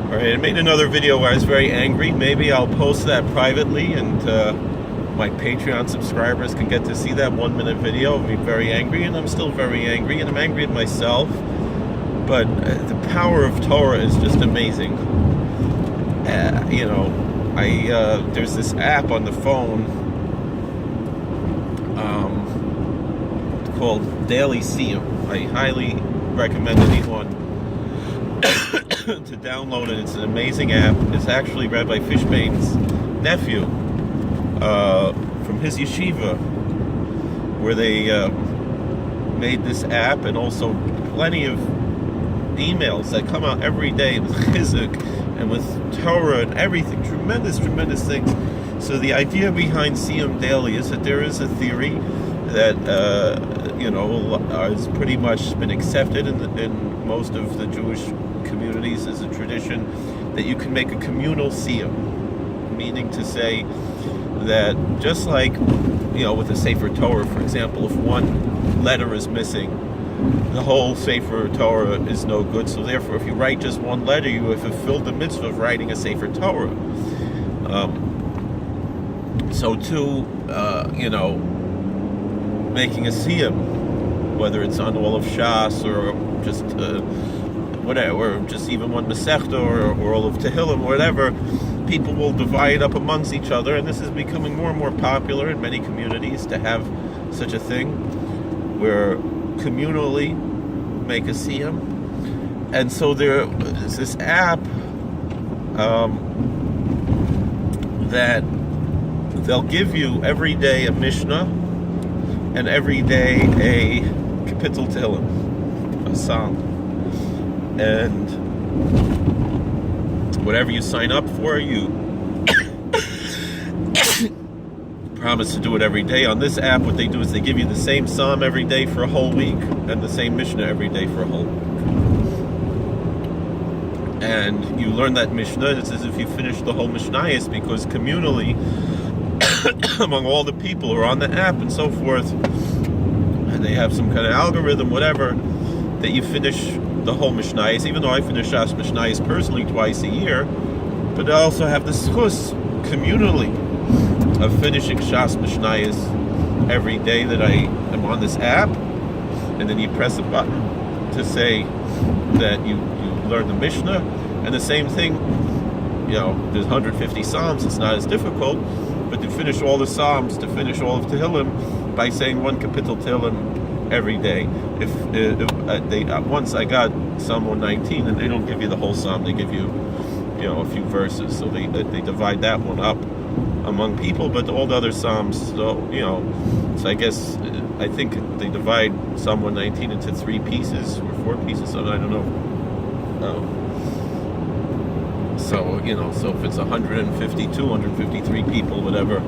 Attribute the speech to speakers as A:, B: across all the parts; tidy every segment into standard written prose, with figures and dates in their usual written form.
A: Alright, I made another video where I was very angry. Maybe I'll post that privately and my Patreon subscribers can get to see that 1-minute video of me very angry, and I'm still very angry, and I'm angry at myself. But the power of Torah is just amazing. There's this app on the phone called Daily Siyum. I highly recommend anyone to download it. It's an amazing app. It's actually Rabbi Fishbane's nephew from his yeshiva, where they made this app, and also plenty of emails that come out every day with chizuk and with Torah and everything. Tremendous things. So the idea behind Siyum Daily is that there is a theory that has pretty much been accepted in most of the Jewish communities as a tradition, that you can make a communal Siyum, meaning to say that just like, with a Sefer Torah, for example, if one letter is missing, the whole Sefer Torah is no good. So therefore, if you write just one letter, you have fulfilled the mitzvah of writing a Sefer Torah. So too, making a Siyum, whether it's on all of Shas or just whatever, or just even one Masechta or all of Tehillim, whatever, people will divide up amongst each other, and this is becoming more and more popular in many communities to have such a thing, where communally make a Siyum. And so there is this app that they'll give you every day a Mishnah and every day a Kapitel Tehillim, a psalm. And whatever you sign up for, you promise to do it every day. On this app, what they do is they give you the same psalm every day for a whole week, and the same Mishnah every day for a whole week. And you learn that Mishnah. It's as if you finished the whole Mishnayos, because communally, among all the people who are on the app and so forth, and they have some kind of algorithm, whatever, that you finish the whole Mishnayos. Even though I finish Shas Mishnayos personally twice a year, but I also have the schus communally of finishing Shas Mishnayos every day that I am on this app. And then you press a button to say that you learn the Mishnah, and the same thing, there's 150 Psalms, it's not as difficult, but to finish all the Psalms, to finish all of Tehillim by saying one Kapitel Tehillim every day. Once I got Psalm 119, and they don't give you the whole Psalm, they give you, a few verses, so they divide that one up among people, but all the other Psalms, so I guess, I think they divide Psalm 119 into 3 pieces, or 4 pieces, so I don't know. So if it's 152, 153 people, whatever,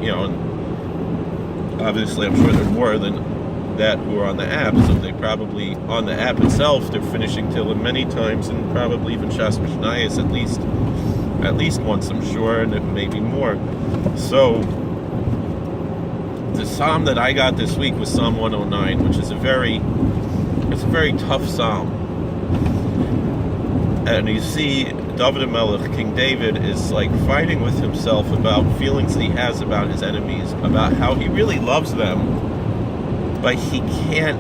A: and obviously I'm sure there are more than that who are on the app, so they probably, on the app itself, they're finishing Tehillim many times, and probably even Shas Mishnayos at least once, I'm sure, and it may be more. So the psalm that I got this week was Psalm 109, which is a very tough psalm. And you see David HaMelech, King David, is like fighting with himself about feelings that he has about his enemies, about how he really loves them, but he can't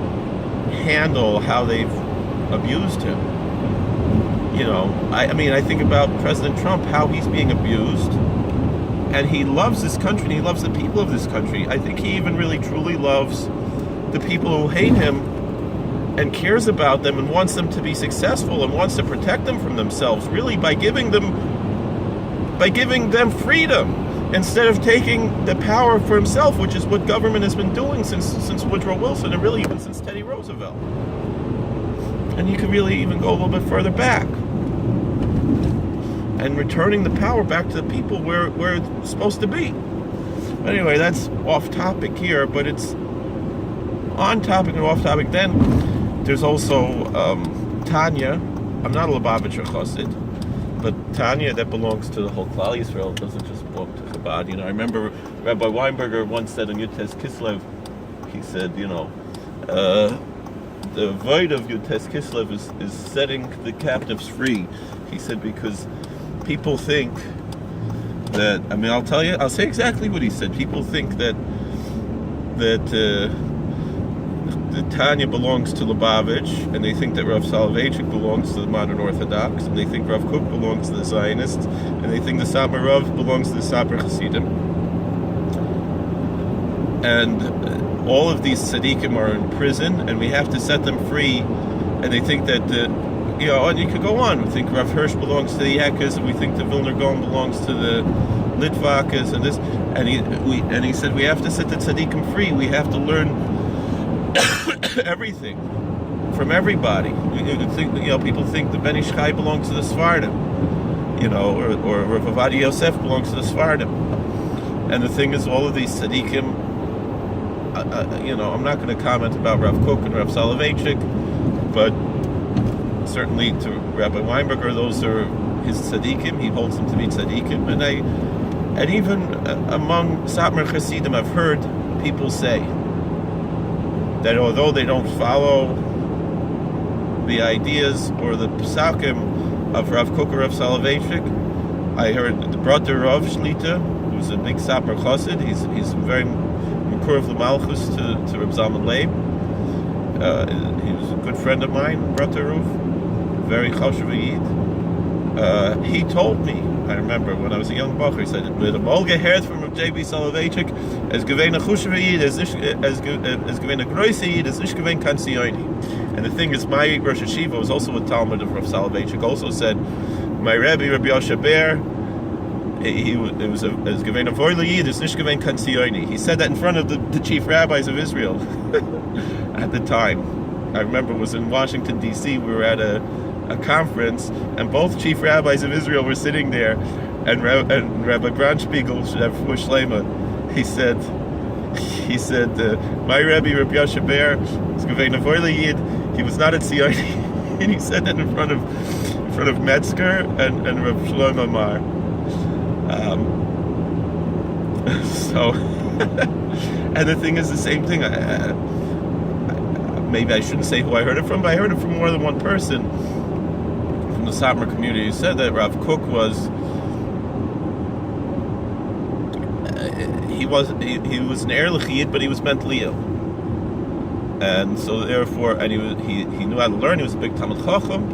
A: handle how they've abused him. I think about President Trump, how he's being abused, and he loves this country, and he loves the people of this country. I think he even really truly loves the people who hate him and cares about them and wants them to be successful and wants to protect them from themselves, really by giving them freedom instead of taking the power for himself, which is what government has been doing since Woodrow Wilson, and really even since Teddy Roosevelt. And you can really even go a little bit further back, and returning the power back to the people where it's supposed to be. Anyway, that's off topic here, but it's on topic and off topic. Then there's also Tanya. I'm not a Lubavitcher Chassid, but Tanya, that belongs to the whole Klal Yisrael. It doesn't just belong to Chabad. I remember Rabbi Weinberger once said on Yutes Kislev, he said, the void of Yud-Tes Kislev is setting the captives free. He said, because people think that, I mean, I'll say exactly what he said. People think that the Tanya belongs to Lubavitch, and they think that Rav Soloveitchik belongs to the modern Orthodox, and they think Rav Kook belongs to the Zionists, and they think the Satmar Rav belongs to the Sapir Hasidim. And all of these tzaddikim are in prison, and we have to set them free. And they think that, and you could go on. We think Rav Hirsch belongs to the Yekas, and we think the Vilner Gaon belongs to the Litvakas, and this. And he said we have to set the tzaddikim free. We have to learn everything from everybody. People think the Ben Ish Chai belongs to the Sfardim, or Rav Ovadia Yosef belongs to the Sfardim. And the thing is, all of these tzaddikim, I'm not going to comment about Rav Kook and Rav Soloveitchik, but certainly to Rabbi Weinberger, those are his tzaddikim. He holds them to be tzaddikim, and even among Satmar Chasidim, I've heard people say that although they don't follow the ideas or the psakim of Rav Kook or Rav Soloveitchik, I heard the brother Rav Shlita, who's a big Satmar Chassid, he's very Makur of the Malchus to Reb Zalman Leib. He was a good friend of mine, brother Rav, very chashuv yid. He told me, I remember when I was a young bacher, he said, "With a Molge heard from J.B. Soloveitchik, as given a chushuv yid, as given a groise yid, as nicht given kan tziyoni." And the thing is, my Rosh Hashiva was also a Talmud of Rav Soloveitchik. Also said, my Rebbe, Rabbi Yosha Ber, it was as given a voile yid, as nicht given kan tziyoni. He said that in front of the chief rabbis of Israel at the time. I remember it was in Washington D.C. We were at a conference, and both chief rabbis of Israel were sitting there, and Rabbi Braunspiegel, Shlema, he said, my Rebbe, Rabbi Yosha Ber, was given a voile yid. He was not a tziyoni, and he said that in front of Metzger and Rabbi Shlomo Mar. And the thing is the same thing. Maybe I shouldn't say who I heard it from, but I heard it from more than one person from the Satmar community who said that Rav Kook was an Ehrlich Yid, but he was mentally ill, and so therefore, and he knew how to learn. He was a big Talmid Chacham,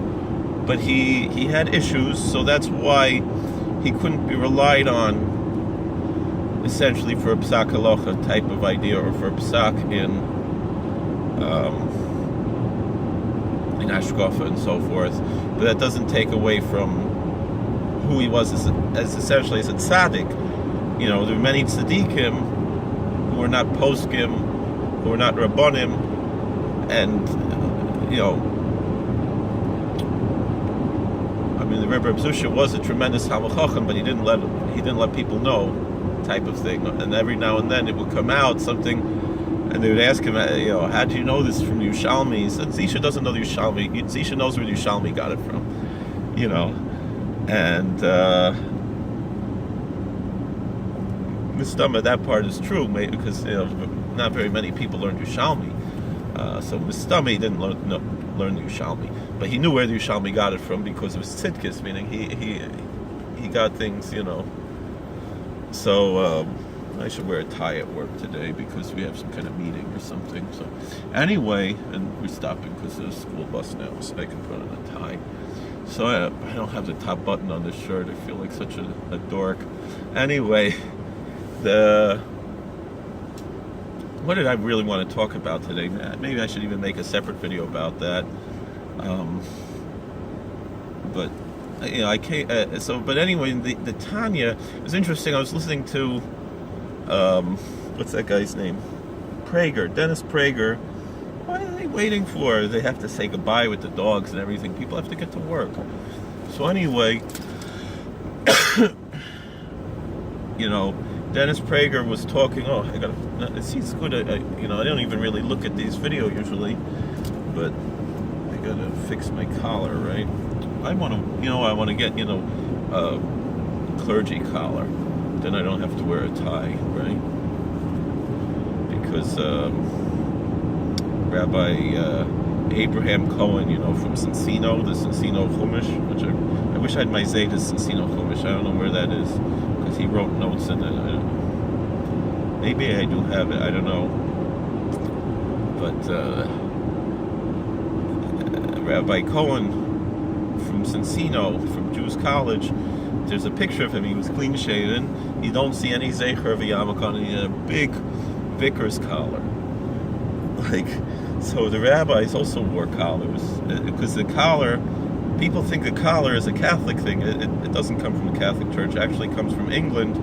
A: but he had issues, so that's why he couldn't be relied on essentially for a psak halacha type of idea, or for a psak in Ashkofa and so forth. But that doesn't take away from who he was as essentially as a tzaddik. There are many tzaddikim who are not poskim, who are not rabbonim, and the Rebbe Zusha was a tremendous Talmid Chacham, but he didn't let people know, type of thing. And every now and then it would come out something, and they would ask him, how do you know this from Yerushalmi? He said, Zisha doesn't know the Yerushalmi. Zisha knows where the Yerushalmi got it from, And Mistama, that part is true, because not very many people learned Yerushalmi. So Mistama didn't learn the Yerushalmi, but he knew where the Yerushalmi got it from because it was tzidkis, meaning he got things, So I should wear a tie at work today because we have some kind of meeting or something. So anyway, and we're stopping because there's a school bus now, so I can put on a tie. So I don't have the top button on this shirt. I feel like such a dork. Anyway, what did I really want to talk about today? Maybe I should even make a separate video about that. But I can't. But anyway, the Tanya, it was interesting. I was listening to what's that guy's name? Dennis Prager. What are they waiting for? They have to say goodbye with the dogs and everything. People have to get to work. So anyway, Dennis Prager was talking. Oh, I gotta. It's good. I don't even really look at these videos usually, but I gotta fix my collar, right? I want to get a clergy collar. Then I don't have to wear a tie, right? Because Rabbi Abraham Cohen, from Cincino, the Cincino Chumash, which I wish I had my Zayda's Cincino Chumash. I don't know where that is, because he wrote notes in it. Maybe I do have it, I don't know. But Rabbi Cohen from Cincino, from Jews College, there's a picture of him. He was clean shaven. You don't see any Zecher of Yamakon, and he had a big vicar's collar. So the rabbis also wore collars, because the collar, people think the collar is a Catholic thing. It doesn't come from the Catholic Church. It actually comes from England,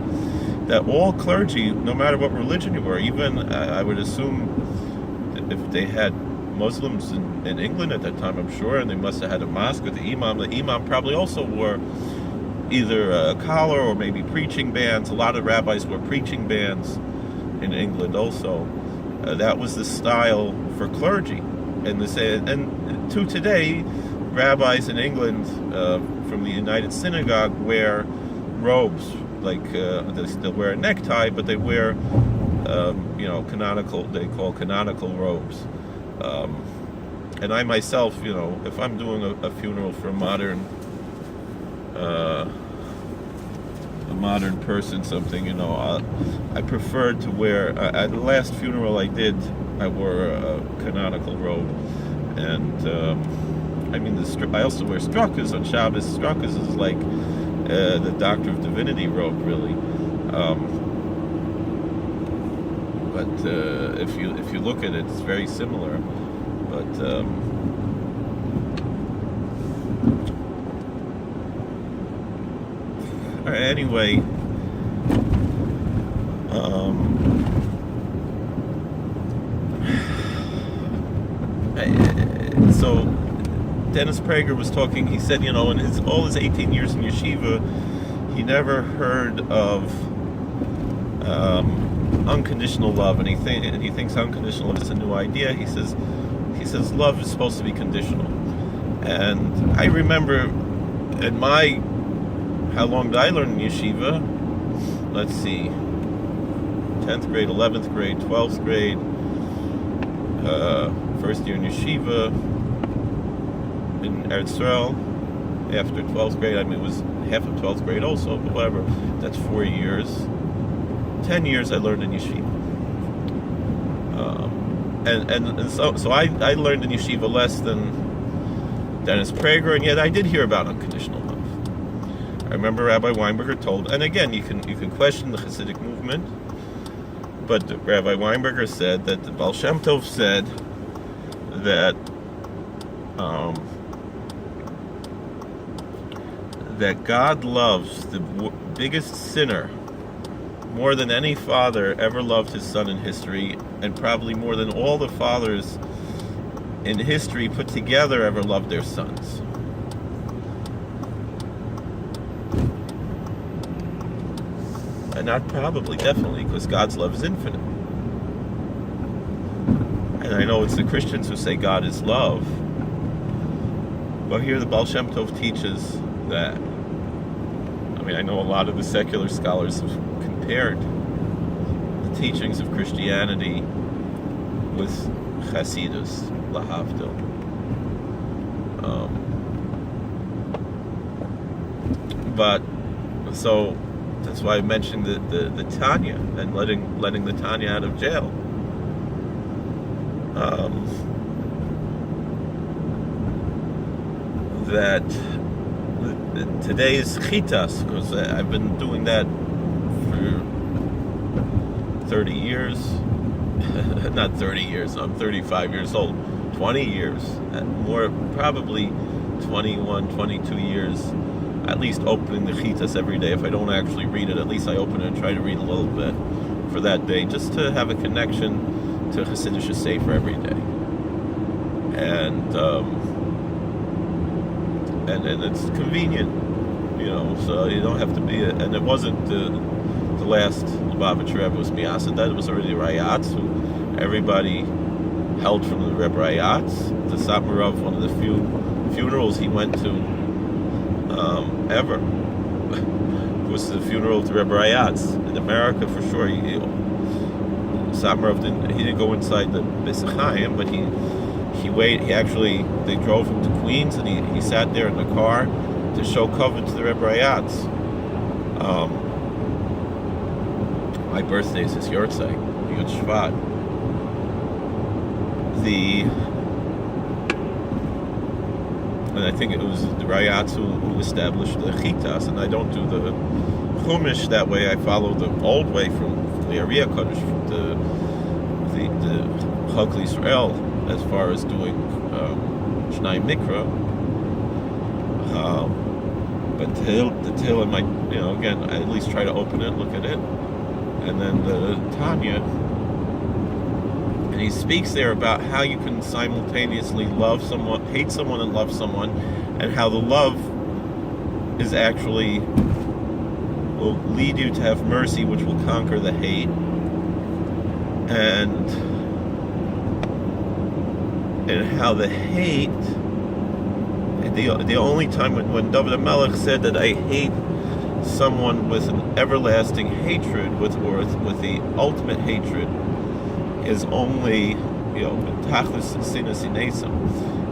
A: that all clergy, no matter what religion you were, even I would assume if they had Muslims in England at that time, I'm sure, and they must have had a mosque with the imam probably also wore either a collar or maybe preaching bands. A lot of rabbis wore preaching bands in England also. That was the style for clergy. And to today, rabbis in England from the United Synagogue wear robes, they still wear a necktie, but they wear canonical, they call canonical robes. And I myself, if I'm doing a funeral for a modern person, something, I preferred to wear, at the last funeral I did, I wore a canonical robe. And I also wear struckas on Shabbos. Struckas is like the Doctor of Divinity robe, really. But if you look at it, it's very similar. But anyway, so Dennis Prager was talking. He said, in all his 18 years in yeshiva, he never heard of unconditional love, and he thinks unconditional love is a new idea. He says love is supposed to be conditional. And I remember how long did I learn in yeshiva? Let's see, 10th grade, 11th grade, 12th grade, first year in yeshiva in Eretz Yisrael. After 12th grade, it was half of 12th grade also, but whatever, that's 4 years. 10 years I learned in yeshiva. And so I learned in yeshiva less than Dennis Prager, and yet I did hear about unconditional love. I remember Rabbi Weinberger told, and again, you can question the Hasidic movement, but Rabbi Weinberger said that the Baal Shem Tov said that that God loves the biggest sinner more than any father ever loved his son in history, and probably more than all the fathers in history put together ever loved their sons. And not probably, definitely, because God's love is infinite. And I know it's the Christians who say God is love, but here the Baal Shem Tov teaches that. I know a lot of the secular scholars have compared the teachings of Christianity with Chasidus, lahavdil. But so that's why I mentioned the Tanya and letting the Tanya out of jail. That today's chitas, because I've been doing that for 30 years. Not 30 years, I'm 35 years old. 20 years, more probably 21, 22 years, at least opening the chitas every day. If I don't actually read it, at least I open it and try to read a little bit for that day, just to have a connection to Hasidic Sefer every day. And it's convenient, so you don't have to be and it wasn't the last Lubavitcher Rebbe was Miyasa, that it was already Rayatz, who everybody held from the Rebbe Rayatz. The Satmarov, one of the few funerals he went to ever was the funeral of the Rebbe Rayatz. In America, for sure, Satmarov didn't go inside the Beis Chaim, but he They drove him to Queens, and he sat there in the car to show cover to the Rebbe Rayatz. My birthday is his Yortzei, Yud Shvat. And I think it was the Rayatz who established the Chitas, and I don't do the Chumash that way. I follow the old way from the Ariya Kodesh, from the Chok Yisrael, as far as doing Shnai Mikra. But the Tehillim, again, I at least try to open it, look at it, and then the Tanya, and he speaks there about how you can simultaneously love someone, hate someone, and love someone, and how the love is actually will lead you to have mercy, which will conquer the hate, and how the hate. The only time when David HaMelech said that I hate someone with an everlasting hatred, with the ultimate hatred, is only, Tachlis and Sinas Inesim,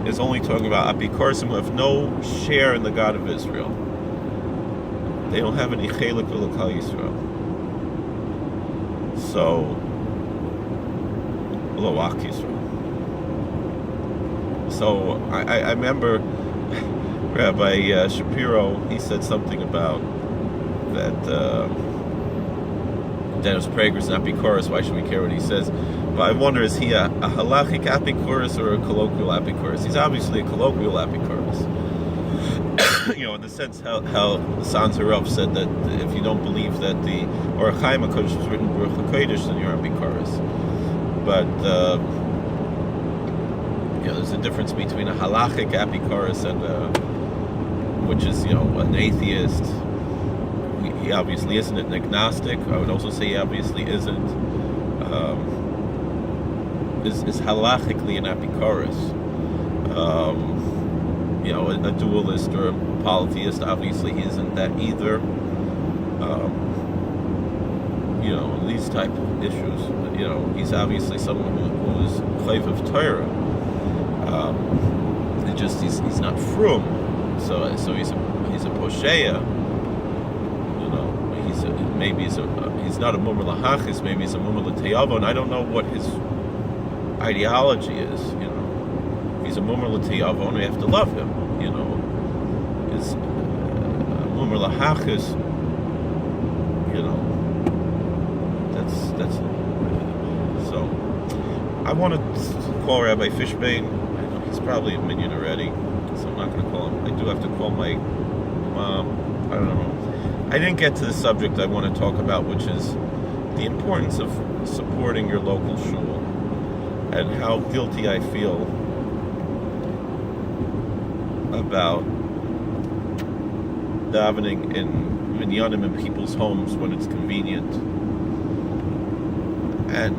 A: is only talking about Apikorsim who have no share in the God of Israel. They don't have any chelik v'lakal Yisrael. So, Loach Yisrael. So I remember Rabbi Shapiro, he said something about that Dennis Prager's not Apikoros. Why should we care what he says? But I wonder, is he a halachic Apikoros or a colloquial Apikoros? He's obviously a colloquial Apikoros. In the sense how Sans Harav said that if you don't believe that the Orach Chaim HaKodesh was written Baruch HaKodesh, then you're Apikoros. But there's a difference between a halachic Apikoros and which is an atheist. He obviously isn't an agnostic. I would also say he obviously isn't is halachically an Apikoros. A dualist or a polytheist, obviously he isn't that either. These type of issues. He's obviously someone who is chayv of Torah. He's not frum, so he's a posheya. He's not a mumar lahachis. Maybe he's a mumar l'teyavo, and I don't know what his ideology is. If he's a mumar l'teyavo, and we have to love him. It's mumar lahachis. That's. So I want to call Rabbi Fishbane. He's probably a minion already, so I'm not going to call him. I do have to call my mom. I don't know. I didn't get to the subject I want to talk about, which is the importance of supporting your local shul, and how guilty I feel about davening in minyanim in people's homes when it's convenient. And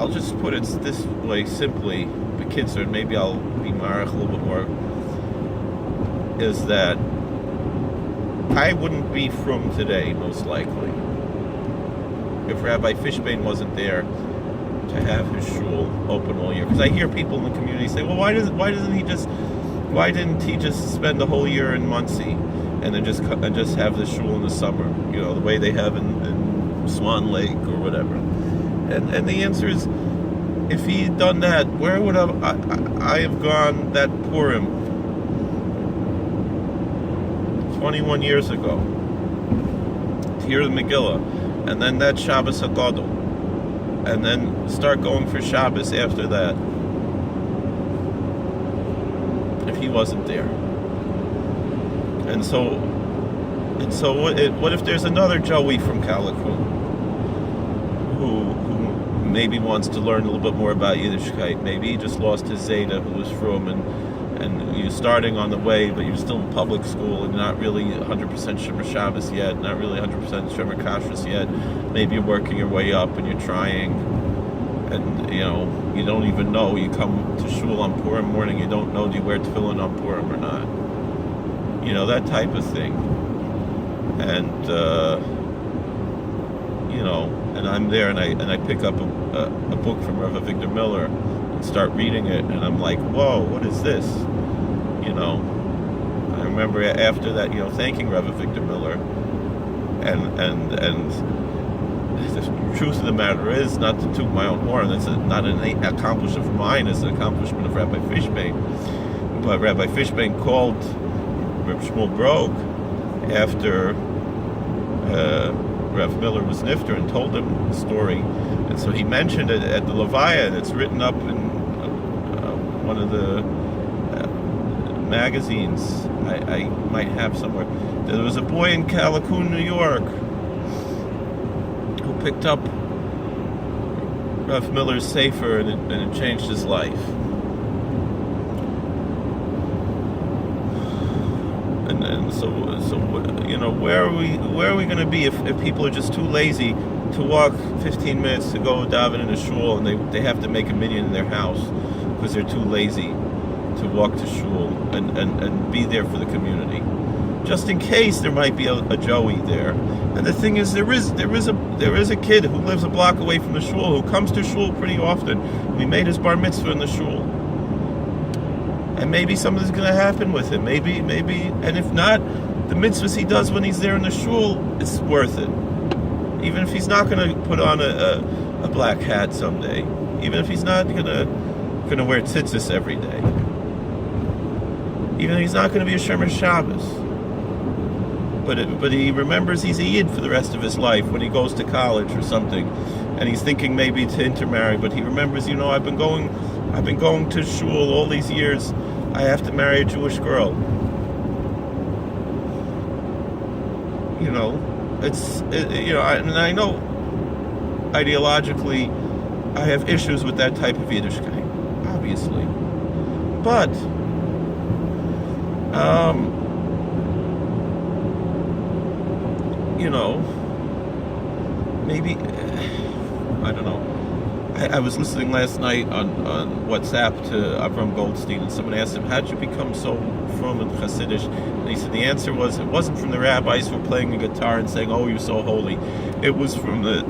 A: I'll just put it this way simply, Bekitzer, maybe I'll be marach a little bit more, is that I wouldn't be frum today, most likely, if Rabbi Fishbane wasn't there to have his shul open all year. Because I hear people in the community say, well, why didn't he just spend the whole year in Muncie and then just have the shul in the summer, the way they have in Swan Lake or whatever? And the answer is, if he had done that, where would I have gone that Purim 21 years ago to hear the Megillah, and then that Shabbos HaGadol, and then start going for Shabbos after that, if he wasn't there? And so what if there's another Joey from Calicut who maybe wants to learn a little bit more about Yiddishkeit? Maybe he just lost his Zeta, who was from, and you're starting on the way, but you're still in public school and not really 100% Shomer Shabbos yet, not really 100% Shomer Kashrus yet. Maybe you're working your way up and you're trying, and you don't even know. You come to shul on Purim morning, you don't know, do you wear tefillin on Purim or not? That type of thing. And and I'm there, and I pick up a book from Rav Victor Miller, and start reading it, and I'm like, whoa, what is this? I remember after that, thanking Reverend Victor Miller, and the truth of the matter is, not to toot my own horn, it's not an accomplishment of mine, it's an accomplishment of Rabbi Fishbane. But Rabbi Fishbane called Reb Shmuel Brog after Rev Miller was nifter and told him the story, and so he mentioned it at the Levaya, and it's written up in one of the magazines I might have somewhere. There was a boy in Callicoon, New York, who picked up Rev Miller's Sefer, and it changed his life. And so where are we going to be if people are just too lazy to walk 15 minutes to go daven in a shul, and they have to make a minyan in their house because they're too lazy to walk to shul and be there for the community, just in case there might be a Joey there. And the thing is, there is a kid who lives a block away from the shul who comes to shul pretty often. We made his bar mitzvah in the shul, and maybe something's going to happen with him. Maybe, and if not, the mitzvahs he does when he's there in the shul, it's worth it. Even if he's not going to put on a black hat someday, even if he's not going to wear tzitzis every day, even if he's not going to be a Shomer Shabbos, but he remembers he's a Yid for the rest of his life when he goes to college or something, and he's thinking maybe to intermarry, but he remembers, I've been going to shul all these years. I have to marry a Jewish girl. I know ideologically I have issues with that type of Yiddishkeit, obviously, but maybe, I don't know. I was listening last night on WhatsApp to Avram Goldstein, and someone asked him, how'd you become so frum and Hasidish? And he said the answer was, it wasn't from the rabbis who were playing the guitar and saying, oh, you're so holy. It was from the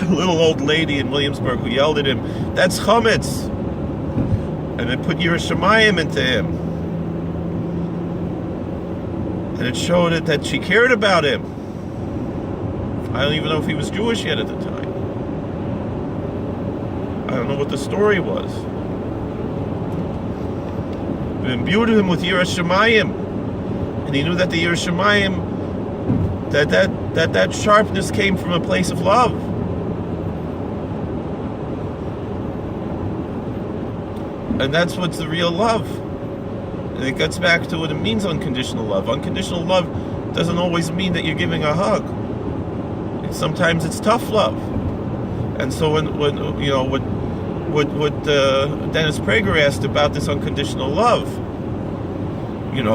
A: little old lady in Williamsburg who yelled at him, that's chametz, and it put Yerushalayim into him. And it showed that she cared about him. I don't even know if he was Jewish yet at the time. I don't know what the story was. But imbued him with Yerushalayim, and he knew that the Yerushalayim, that sharpness came from a place of love. And that's what's the real love. And it gets back to what it means, unconditional love. Unconditional love doesn't always mean that you're giving a hug. Sometimes it's tough love. And so when Dennis Prager asked about this unconditional love,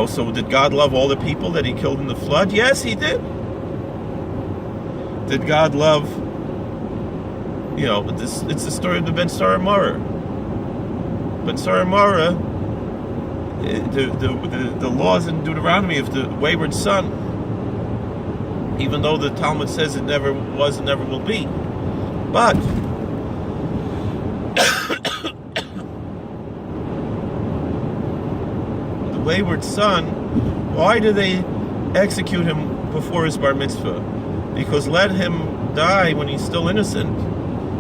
A: so did God love all the people that he killed in the flood? Yes, he did. Did God love, it's the story of the Ben Sarah Mara. Ben Sarah Mara, the laws in Deuteronomy of the wayward son, even though the Talmud says it never was and never will be. But the wayward son, why did they execute him before his bar mitzvah? Because let him die when he's still innocent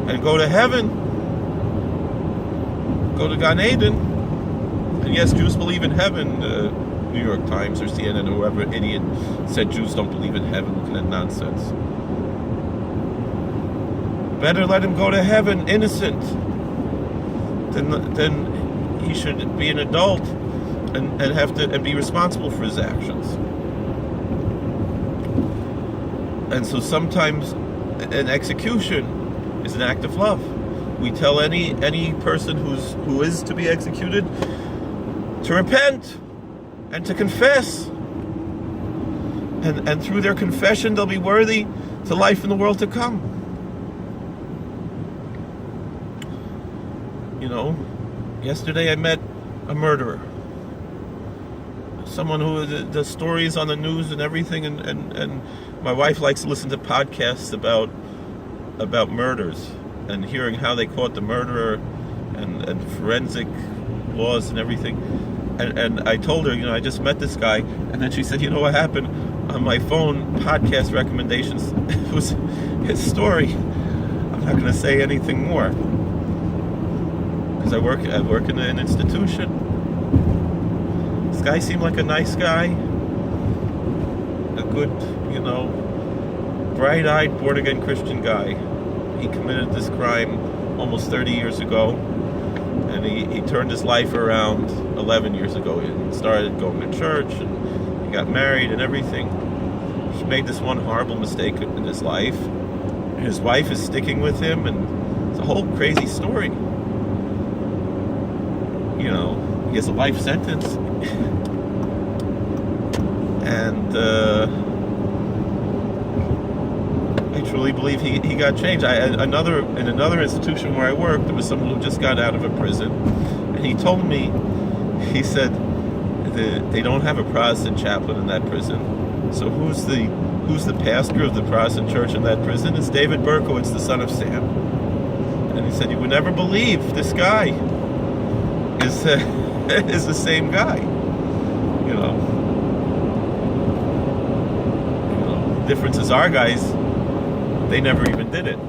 A: and go to heaven, go to Gan Eden. And yes, Jews believe in heaven. New York Times or CNN or whoever idiot said Jews don't believe in heaven. What kind of nonsense? Better let him go to heaven innocent than he should be an adult and have to and be responsible for his actions. And so sometimes an execution is an act of love. We tell any person who is to be executed to repent and to confess, and through their confession they'll be worthy to life in the world to come. Yesterday I met a murderer, someone who the stories on the news and everything, and my wife likes to listen to podcasts about murders and hearing how they caught the murderer and forensic laws and everything. And I told her, I just met this guy, and then she said, you know what happened? On my phone, podcast recommendations, it was his story. I'm not going to say anything more because I work in an institution. This guy seemed like a nice guy, a good, bright-eyed, born-again Christian guy. He committed this crime almost 30 years ago, and he turned his life around 11 years ago. He started going to church, and he got married and everything. He made this one horrible mistake in his life. His wife is sticking with him, and it's a whole crazy story. He has a life sentence. And I truly believe he got changed. In another institution where I worked, there was someone who just got out of a prison, and he told me, he said they don't have a Protestant chaplain in that prison. So who's the pastor of the Protestant church in that prison? It's David Berkowitz, the son of Sam. And he said, you would never believe this guy is is the same guy. The difference is our guys, they never even did it.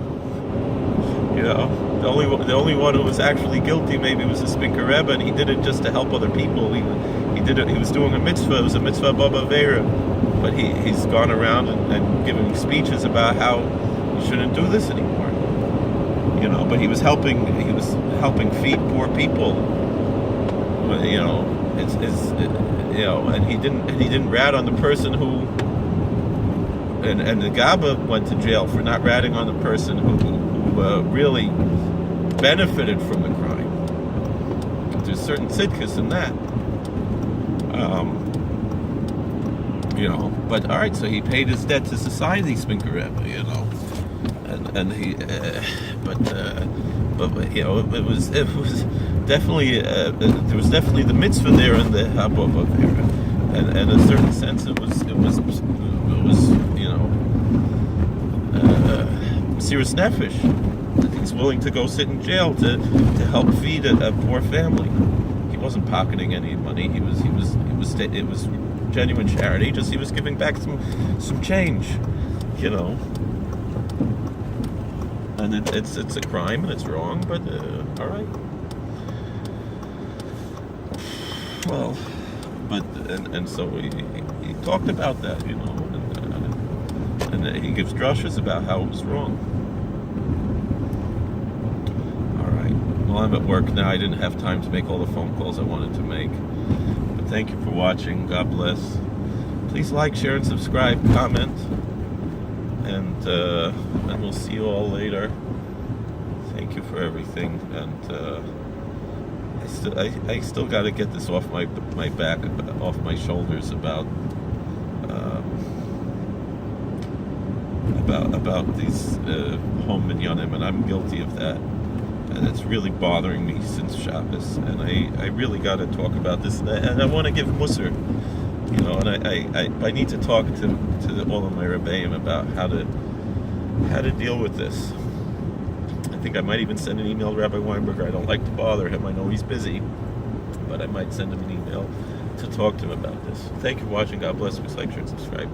A: The only one who was actually guilty maybe was the Spinker Rebbe, and he did it just to help other people. He did it. He was doing a mitzvah. It was a mitzvah Baba Vera, but he's gone around and giving speeches about how you shouldn't do this anymore. But he was helping feed poor people. And he didn't rat on the person who. And the Gaba went to jail for not ratting on the person who really benefited from the crime. There's certain tzidkus in that. But all right, so he paid his debt to society, Spinker Rebbe, and he, but it was definitely there was definitely the mitzvah there and the habova there, and in a certain sense it was Mesiras Nefesh, that he's willing to go sit in jail to help feed a poor family. He wasn't pocketing any money. It was genuine charity. Just he was giving back some change, And it's a crime and it's wrong, but all right. Well, but and so he talked about that, and he gives drushes about how it was wrong. All right. Well, I'm at work now. I didn't have time to make all the phone calls I wanted to make. But thank you for watching. God bless. Please like, share, and subscribe. Comment. And we'll see you all later. Thank you for everything. And I still got to get this off my back, off my shoulders about these home minyanim, and I'm guilty of that, and it's really bothering me since Shabbos, and I really got to talk about this, and I want to give Musar, and I need to talk to all of my Rebbeim about how to deal with this. I think I might even send an email to Rabbi Weinberger. I don't like to bother him. I know he's busy, but I might send him an email to talk to him about this. Thank you for watching. God bless. Please like, share, and subscribe.